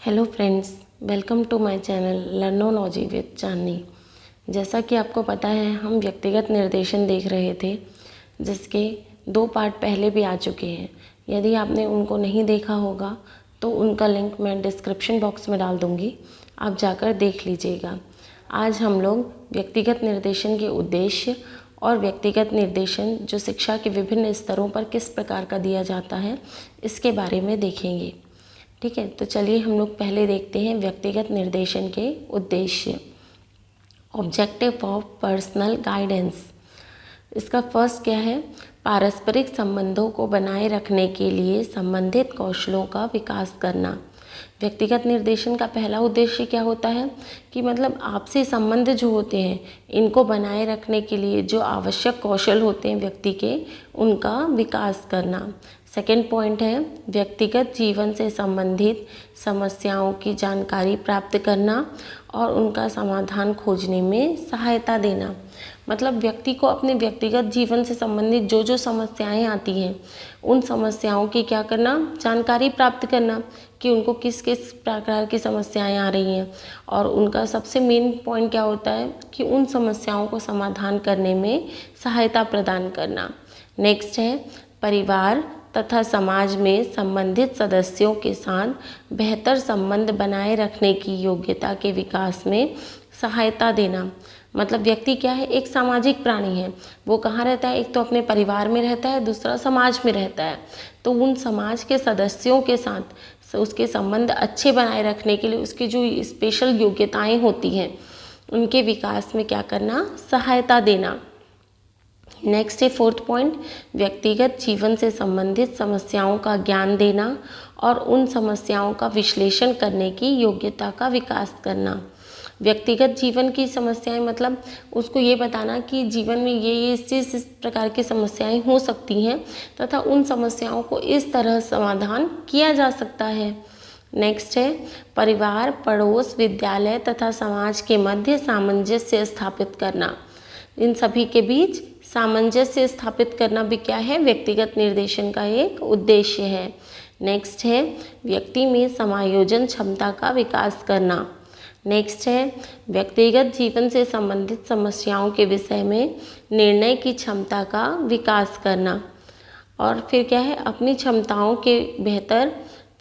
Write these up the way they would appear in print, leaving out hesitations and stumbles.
Hello friends, welcome to my channel Learnology with Chandni. जैसा कि आपको पता है, हम व्यक्तिगत निर्देशन देख रहे थे, जिसके 2 पार्ट पहले भी आ चुके हैं। यदि आपने उनको नहीं देखा होगा तो उनका लिंक मैं डिस्क्रिप्शन बॉक्स में डाल दूँगी, आप जाकर देख लीजिएगा। आज हम लोग व्यक्तिगत निर्देशन के उद्देश्य और व्यक्तिगत निर्देशन जो शिक्षा के विभिन्न स्तरों पर किस प्रकार का दिया जाता है, इसके बारे में देखेंगे। ठीक है, तो चलिए हम लोग पहले देखते हैं व्यक्तिगत निर्देशन के उद्देश्य। ऑब्जेक्टिव ऑफ पर्सनल गाइडेंस, इसका फर्स्ट क्या है? पारस्परिक संबंधों को बनाए रखने के लिए संबंधित कौशलों का विकास करना। व्यक्तिगत निर्देशन का पहला उद्देश्य क्या होता है कि मतलब आपसी संबंध जो होते हैं, इनको बनाए रखने के लिए जो आवश्यक कौशल होते हैं व्यक्ति के, उनका विकास करना। सेकेंड पॉइंट है व्यक्तिगत जीवन से संबंधित समस्याओं की जानकारी प्राप्त करना और उनका समाधान खोजने में सहायता देना। मतलब व्यक्ति को अपने व्यक्तिगत जीवन से संबंधित जो जो समस्याएं आती हैं, उन समस्याओं की क्या करना? जानकारी प्राप्त करना कि उनको किस किस प्रकार की समस्याएं आ रही हैं, और उनका सबसे मेन पॉइंट क्या होता है कि उन समस्याओं को समाधान करने में सहायता प्रदान करना। नेक्स्ट है परिवार तथा समाज में संबंधित सदस्यों के साथ बेहतर संबंध बनाए रखने की योग्यता के विकास में सहायता देना। मतलब व्यक्ति क्या है? एक सामाजिक प्राणी है। वो कहाँ रहता है? एक तो अपने परिवार में रहता है, दूसरा समाज में रहता है। तो उन समाज के सदस्यों के साथ उसके संबंध अच्छे बनाए रखने के लिए उसकी जो स्पेशल योग्यताएं होती हैं, उनके विकास में क्या करना? सहायता देना। नेक्स्ट है फोर्थ पॉइंट, व्यक्तिगत जीवन से संबंधित समस्याओं का ज्ञान देना और उन समस्याओं का विश्लेषण करने की योग्यता का विकास करना। व्यक्तिगत जीवन की समस्याएं मतलब उसको ये बताना कि जीवन में ये इस प्रकार की समस्याएं हो सकती हैं तथा उन समस्याओं को इस तरह समाधान किया जा सकता है। नेक्स्ट है परिवार, पड़ोस, विद्यालय तथा समाज के मध्य सामंजस्य स्थापित करना। इन सभी के बीच सामंजस्य स्थापित करना भी क्या है? व्यक्तिगत निर्देशन का एक उद्देश्य है। नेक्स्ट है व्यक्ति में समायोजन क्षमता का विकास करना। नेक्स्ट है व्यक्तिगत जीवन से संबंधित समस्याओं के विषय में निर्णय की क्षमता का विकास करना। और फिर क्या है? अपनी क्षमताओं के बेहतर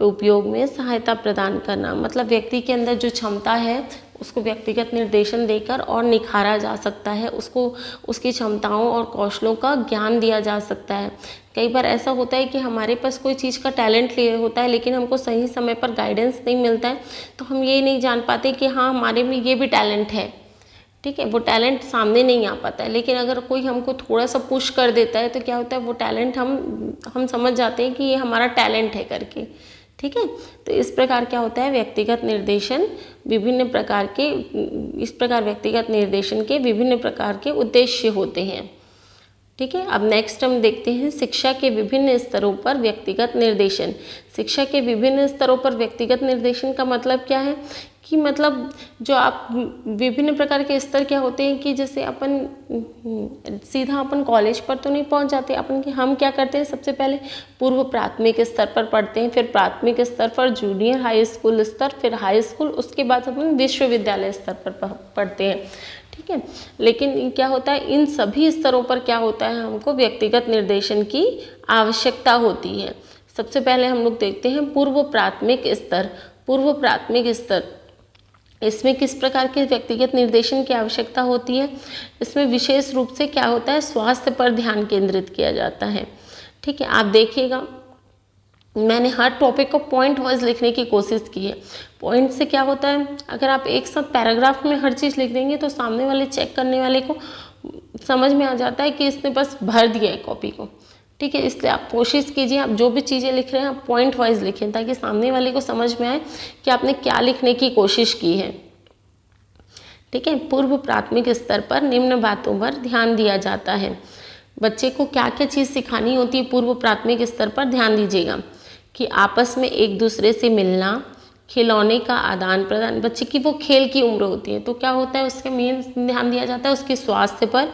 उपयोग में सहायता प्रदान करना। मतलब व्यक्ति के अंदर जो क्षमता है उसको व्यक्तिगत निर्देशन देकर और निखारा जा सकता है, उसको उसकी क्षमताओं और कौशलों का ज्ञान दिया जा सकता है। कई बार ऐसा होता है कि हमारे पास कोई चीज़ का टैलेंट होता है, लेकिन हमको सही समय पर गाइडेंस नहीं मिलता है, तो हम ये नहीं जान पाते कि हाँ, हमारे में ये भी टैलेंट है। ठीक है, वो टैलेंट सामने नहीं आ पाता है। लेकिन अगर कोई हमको थोड़ा सा पुश कर देता है तो क्या होता है, वो टैलेंट हम समझ जाते हैं कि ये हमारा टैलेंट है करके। ठीक है, तो इस प्रकार क्या होता है व्यक्तिगत निर्देशन विभिन्न प्रकार के, इस प्रकार व्यक्तिगत निर्देशन के विभिन्न प्रकार के उद्देश्य होते हैं। ठीक है, अब नेक्स्ट हम देखते हैं शिक्षा के विभिन्न स्तरों पर व्यक्तिगत निर्देशन। शिक्षा के विभिन्न स्तरों पर व्यक्तिगत निर्देशन का मतलब क्या है कि मतलब जो आप विभिन्न प्रकार के स्तर क्या होते हैं कि जैसे अपन सीधा अपन कॉलेज पर तो नहीं पहुंच जाते, हम क्या करते हैं, सबसे पहले पूर्व प्राथमिक स्तर पर पढ़ते हैं, फिर प्राथमिक स्तर पर जूनियर हाई स्कूल स्तर, फिर हाई स्कूल, उसके बाद अपन विश्वविद्यालय स्तर पर पढ़ते हैं। ठीक है, लेकिन क्या होता है इन सभी स्तरों पर क्या होता है, हमको व्यक्तिगत निर्देशन की आवश्यकता होती है। सबसे पहले हम लोग देखते हैं पूर्व प्राथमिक स्तर। पूर्व प्राथमिक स्तर, इसमें किस प्रकार के व्यक्तिगत निर्देशन की आवश्यकता होती है? इसमें विशेष रूप से क्या होता है, स्वास्थ्य पर ध्यान केंद्रित किया जाता है। ठीक है, आप देखिएगा मैंने हर टॉपिक को पॉइंट वाइज लिखने की कोशिश की है। पॉइंट से क्या होता है, अगर आप एक साथ पैराग्राफ में हर चीज़ लिख देंगे तो सामने वाले चेक करने वाले को समझ में आ जाता है कि इसने बस भर दिया है कॉपी को। ठीक है, इसलिए आप कोशिश कीजिए, आप जो भी चीज़ें लिख रहे हैं आप पॉइंट वाइज लिखें, ताकि सामने वाले को समझ में आए कि आपने क्या लिखने की कोशिश की है। ठीक है, पूर्व प्राथमिक स्तर पर निम्न बातों पर ध्यान दिया जाता है। बच्चे को क्या क्या चीज़ सिखानी होती है पूर्व प्राथमिक स्तर पर? ध्यान दीजिएगा कि आपस में एक दूसरे से मिलना, खिलौने का आदान प्रदान। बच्चे की वो खेल की उम्र होती है, तो क्या होता है उसके मेन ध्यान दिया जाता है उसके स्वास्थ्य पर।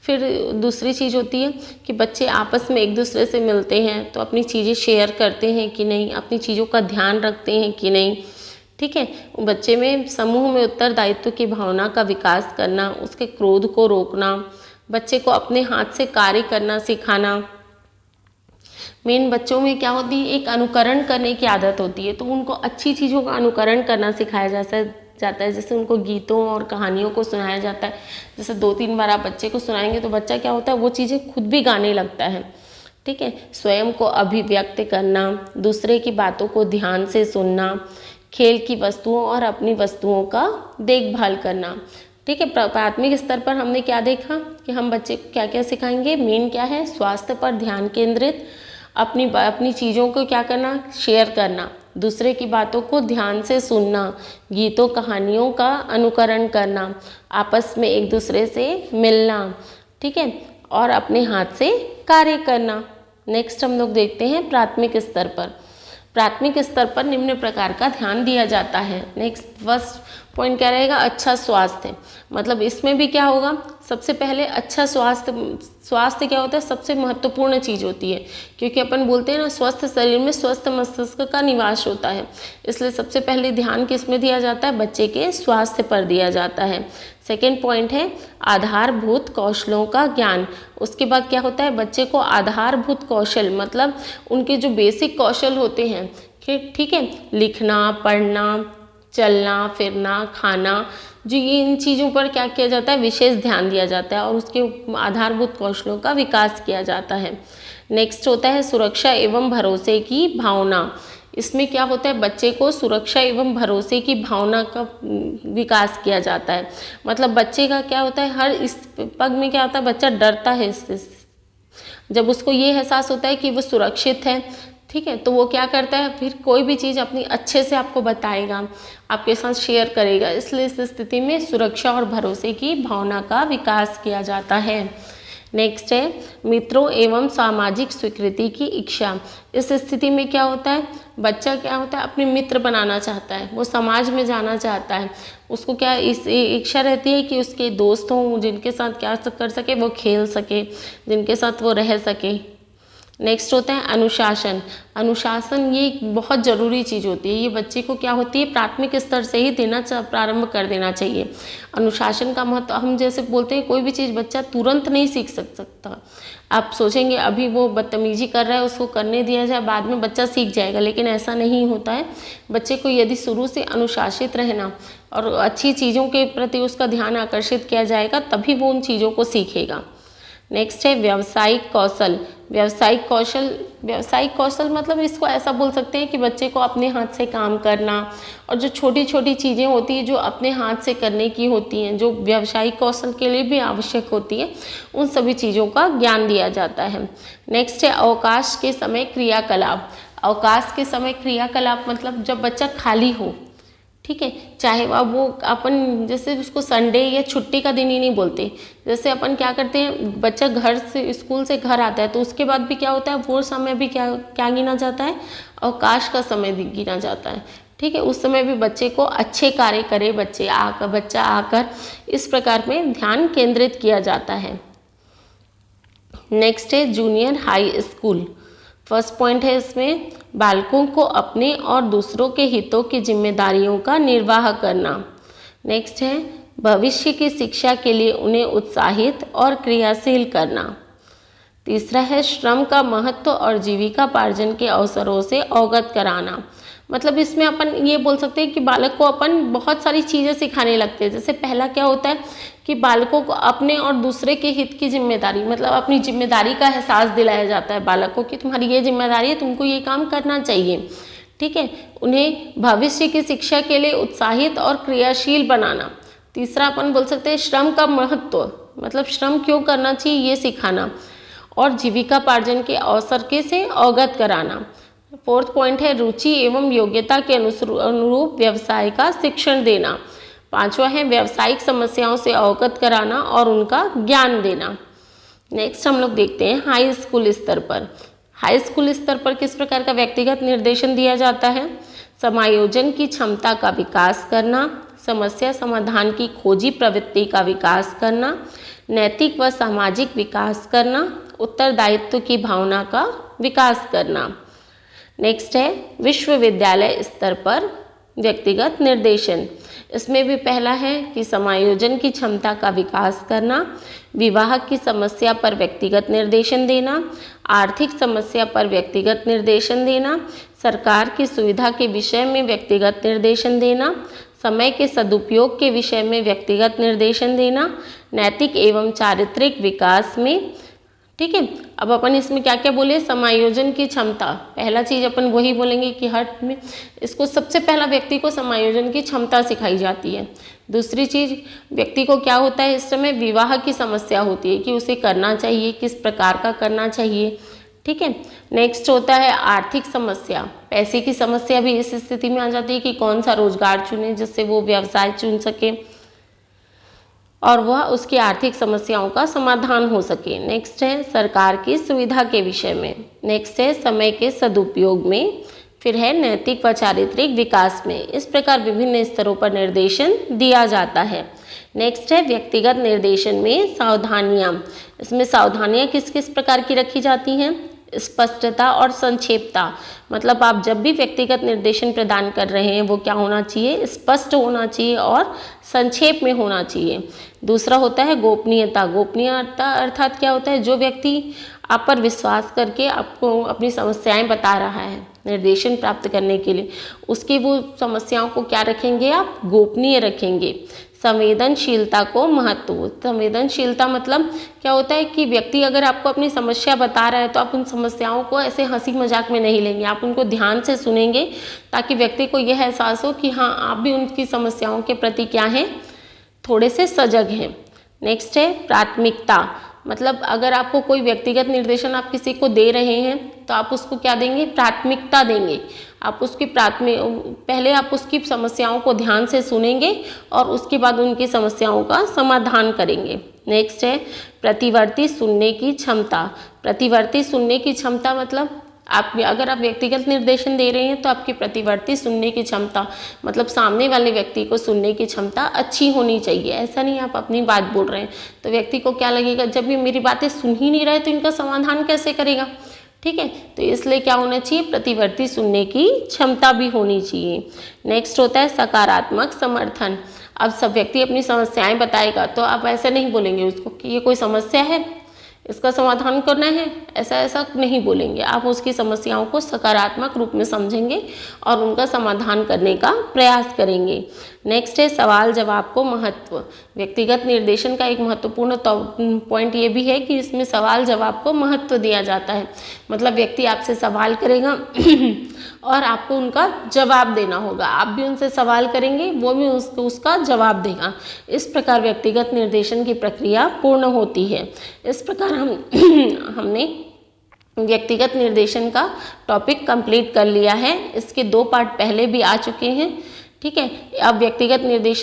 फिर दूसरी चीज़ होती है कि बच्चे आपस में एक दूसरे से मिलते हैं तो अपनी चीज़ें शेयर करते हैं कि नहीं, अपनी चीज़ों का ध्यान रखते हैं कि नहीं। ठीक है। बच्चे में समूह में उत्तरदायित्व की भावना का विकास करना, उसके क्रोध को रोकना, बच्चे को अपने हाथ से कार्य करना सिखाना। मेन बच्चों में क्या होती है, एक अनुकरण करने की आदत होती है, तो उनको अच्छी चीज़ों का अनुकरण करना सिखाया जाता है। जैसे उनको गीतों और कहानियों को सुनाया जाता है। जैसे 2-3 बार आप बच्चे को सुनाएंगे तो बच्चा क्या होता है, वो चीज़ें खुद भी गाने लगता है। ठीक है। स्वयं को अभिव्यक्त करना, दूसरे की बातों को ध्यान से सुनना, खेल की वस्तुओं और अपनी वस्तुओं का देखभाल करना। ठीक है। प्राथमिक स्तर पर हमने क्या देखा कि हम बच्चे को क्या क्या सिखाएंगे। मेन क्या है, स्वास्थ्य पर ध्यान केंद्रित, अपनी चीज़ों को क्या करना, शेयर करना, दूसरे की बातों को ध्यान से सुनना, गीतों कहानियों का अनुकरण करना, आपस में एक दूसरे से मिलना। ठीक है। और अपने हाथ से कार्य करना। नेक्स्ट हम लोग देखते हैं प्राथमिक स्तर पर। प्राथमिक स्तर पर निम्न प्रकार का ध्यान दिया जाता है। नेक्स्ट फर्स्ट पॉइंट क्या रहेगा, अच्छा स्वास्थ्य। मतलब इसमें भी क्या होगा, सबसे पहले अच्छा स्वास्थ्य क्या होता है, सबसे महत्वपूर्ण चीज़ होती है, क्योंकि अपन बोलते हैं ना, स्वस्थ शरीर में स्वस्थ मस्तिष्क का निवास होता है। इसलिए सबसे पहले ध्यान किस में दिया जाता है, बच्चे के स्वास्थ्य पर दिया जाता है। सेकेंड पॉइंट है आधारभूत कौशलों का ज्ञान। उसके बाद क्या होता है, बच्चे को आधारभूत कौशल, मतलब उनके जो बेसिक कौशल होते हैं, ठीक है, लिखना, पढ़ना, चलना फिरना, खाना, जो ये इन चीज़ों पर क्या किया जाता है, विशेष ध्यान दिया जाता है और उसके आधारभूत कौशलों का विकास किया जाता है। नेक्स्ट होता है सुरक्षा एवं भरोसे की भावना। इसमें क्या होता है, बच्चे को सुरक्षा एवं भरोसे की भावना का विकास किया जाता है। मतलब बच्चे का क्या होता है, हर इस पग में क्या होता है, बच्चा डरता है जब उसको ये एहसास होता है कि वो सुरक्षित है। ठीक है। तो वो क्या करता है, फिर कोई भी चीज़ अपनी अच्छे से आपको बताएगा, आपके साथ शेयर करेगा। इसलिए इस स्थिति में सुरक्षा और भरोसे की भावना का विकास किया जाता है। नेक्स्ट है मित्रों एवं सामाजिक स्वीकृति की इच्छा। इस स्थिति में क्या होता है, बच्चा क्या होता है, अपने मित्र बनाना चाहता है, वो समाज में जाना चाहता है। उसको क्या इस इच्छा रहती है कि उसके दोस्त हों जिनके साथ क्या कर सके, वो खेल सके, जिनके साथ वो रह सके। नेक्स्ट होता है अनुशासन। अनुशासन ये एक बहुत ज़रूरी चीज़ होती है। ये बच्चे को क्या होती है, प्राथमिक स्तर से ही प्रारंभ कर देना चाहिए। अनुशासन का महत्व, हम जैसे बोलते हैं कोई भी चीज़ बच्चा तुरंत नहीं सीख सकता। आप सोचेंगे अभी वो बदतमीजी कर रहा है, उसको करने दिया जाए, बाद में बच्चा सीख जाएगा, लेकिन ऐसा नहीं होता है। बच्चे को यदि शुरू से अनुशासित रहना और अच्छी चीज़ों के प्रति उसका ध्यान आकर्षित किया जाएगा, तभी वो उन चीज़ों को सीखेगा। नेक्स्ट है व्यावसायिक कौशल। व्यावसायिक कौशल मतलब इसको ऐसा बोल सकते हैं कि बच्चे को अपने हाथ से काम करना और जो छोटी छोटी चीज़ें होती हैं जो अपने हाथ से करने की होती हैं, जो व्यावसायिक कौशल के लिए भी आवश्यक होती है, उन सभी चीज़ों का ज्ञान दिया जाता है। नेक्स्ट है अवकाश के समय क्रियाकलाप। अवकाश के समय क्रियाकलाप मतलब जब बच्चा खाली हो, ठीक है, चाहे वो अपन जैसे उसको संडे या छुट्टी का दिन ही नहीं बोलते। जैसे अपन क्या करते हैं, बच्चा घर से स्कूल से घर आता है तो उसके बाद भी क्या होता है, वो समय भी क्या गिना जाता है, अवकाश का समय गिना जाता है। ठीक है। उस समय भी बच्चे को अच्छे कार्य करे, बच्चा आकर इस प्रकार में ध्यान केंद्रित किया जाता है। नेक्स्ट है junior high school. First point है इसमें बालकों को अपने और दूसरों के हितों की जिम्मेदारियों का निर्वाह करना। नेक्स्ट है भविष्य की शिक्षा के लिए उन्हें उत्साहित और क्रियाशील करना। तीसरा है श्रम का महत्व और जीविकापार्जन के अवसरों से अवगत कराना। मतलब इसमें अपन ये बोल सकते हैं कि बालक को अपन बहुत सारी चीज़ें सिखाने लगते हैं। जैसे पहला क्या होता है कि बालकों को अपने और दूसरे के हित की जिम्मेदारी, मतलब अपनी जिम्मेदारी का एहसास दिलाया जाता है बालक को कि तुम्हारी ये जिम्मेदारी है, तुमको ये काम करना चाहिए। ठीक है। उन्हें भविष्य की शिक्षा के लिए उत्साहित और क्रियाशील बनाना। तीसरा अपन बोल सकते हैं श्रम का महत्व, मतलब श्रम क्यों करना चाहिए ये सिखाना, और जीविकापार्जन के अवसर के से अवगत कराना। फोर्थ पॉइंट है रुचि एवं योग्यता के अनुरूप व्यवसाय का शिक्षण देना। पांचवा है व्यावसायिक समस्याओं से अवगत कराना और उनका ज्ञान देना। नेक्स्ट हम लोग देखते हैं हाई स्कूल स्तर पर। हाई स्कूल स्तर पर किस प्रकार का व्यक्तिगत निर्देशन दिया जाता है, समायोजन की क्षमता का विकास करना, समस्या समाधान की खोजी प्रवृत्ति का विकास करना, नैतिक व सामाजिक विकास करना, उत्तरदायित्व की भावना का विकास करना। नेक्स्ट है विश्वविद्यालय स्तर पर व्यक्तिगत निर्देशन। इसमें भी पहला है कि समायोजन की क्षमता का विकास करना, विवाह की समस्या पर व्यक्तिगत निर्देशन देना, आर्थिक समस्या पर व्यक्तिगत निर्देशन देना, सरकार की सुविधा के विषय में व्यक्तिगत निर्देशन देना, समय के सदुपयोग के विषय में व्यक्तिगत निर्देशन देना, नैतिक एवं चारित्रिक विकास में। ठीक है, अब अपन इसमें क्या क्या बोले, समायोजन की क्षमता, पहला चीज अपन वही बोलेंगे कि हट में इसको सबसे पहला व्यक्ति को समायोजन की क्षमता सिखाई जाती है। दूसरी चीज, व्यक्ति को क्या होता है, इस समय विवाह की समस्या होती है कि उसे करना चाहिए, किस प्रकार का करना चाहिए। ठीक है, नेक्स्ट होता है आर्थिक समस्या, पैसे की समस्या भी इस स्थिति में आ जाती है कि कौन सा रोजगार चुने जिससे वो व्यवसाय चुन सके और वह उसकी आर्थिक समस्याओं का समाधान हो सके। नेक्स्ट है सरकार की सुविधा के विषय में। नेक्स्ट है समय के सदुपयोग में। फिर है नैतिक व चारित्रिक विकास में। इस प्रकार विभिन्न स्तरों पर निर्देशन दिया जाता है। नेक्स्ट है व्यक्तिगत निर्देशन में सावधानियाँ। इसमें सावधानियाँ किस किस प्रकार की रखी जाती हैं, स्पष्टता और संक्षेपता। मतलब आप जब भी व्यक्तिगत निर्देशन प्रदान कर रहे हैं वो क्या होना चाहिए, स्पष्ट होना चाहिए और संक्षेप में होना चाहिए। दूसरा होता है गोपनीयता। गोपनीयता अर्थात क्या होता है, जो व्यक्ति आप पर विश्वास करके आपको अपनी समस्याएं बता रहा है निर्देशन प्राप्त करने के लिए, उसकी वो समस्याओं को क्या रखेंगे आप, गोपनीय रखेंगे। संवेदनशीलता को महत्व। संवेदनशीलता मतलब क्या होता है कि व्यक्ति अगर आपको अपनी समस्या बता रहा है तो आप उन समस्याओं को ऐसे हंसी मजाक में नहीं लेंगे, आप उनको ध्यान से सुनेंगे ताकि व्यक्ति को यह एहसास हो कि हाँ आप भी उनकी समस्याओं के प्रति क्या हैं, थोड़े से सजग हैं। नेक्स्ट है प्राथमिकता। मतलब अगर आपको कोई व्यक्तिगत निर्देशन आप किसी को दे रहे हैं तो आप उसको क्या देंगे, प्राथमिकता देंगे। आप उसकी पहले आप उसकी समस्याओं को ध्यान से सुनेंगे और उसके बाद उनकी समस्याओं का समाधान करेंगे। नेक्स्ट है प्रतिवर्ती सुनने की क्षमता। प्रतिवर्ती सुनने की क्षमता मतलब अगर आप व्यक्तिगत निर्देशन दे रहे हैं तो आपकी प्रतिवर्ती सुनने की क्षमता मतलब सामने वाले व्यक्ति को सुनने की क्षमता अच्छी होनी चाहिए। ऐसा नहीं आप अपनी बात बोल रहे हैं तो व्यक्ति को क्या लगेगा, जब ये मेरी बातें सुन ही नहीं रहे तो इनका समाधान कैसे करेगा। ठीक है, तो इसलिए क्या होना चाहिए, प्रतिवर्ती सुनने की क्षमता भी होनी चाहिए। नेक्स्ट होता है सकारात्मक समर्थन। अब सब व्यक्ति अपनी समस्याएं बताएगा तो आप ऐसे नहीं बोलेंगे उसको कि ये कोई समस्या है, इसका समाधान करना है, ऐसा ऐसा नहीं बोलेंगे। आप उसकी समस्याओं को सकारात्मक रूप में समझेंगे और उनका समाधान करने का प्रयास करेंगे। नेक्स्ट है सवाल जवाब को महत्व। व्यक्तिगत निर्देशन का एक महत्वपूर्ण पॉइंट ये भी है कि इसमें सवाल जवाब को महत्व दिया जाता है। मतलब व्यक्ति आपसे सवाल करेगा और आपको उनका जवाब देना होगा, आप भी उनसे सवाल करेंगे, वो भी उसका जवाब देगा। इस प्रकार व्यक्तिगत निर्देशन की प्रक्रिया पूर्ण होती है। इस प्रकार हमने व्यक्तिगत निर्देशन का टॉपिक कंप्लीट कर लिया है। इसके 2 पार्ट पहले भी आ चुके हैं। ठीक है, अब व्यक्तिगत निर्देशन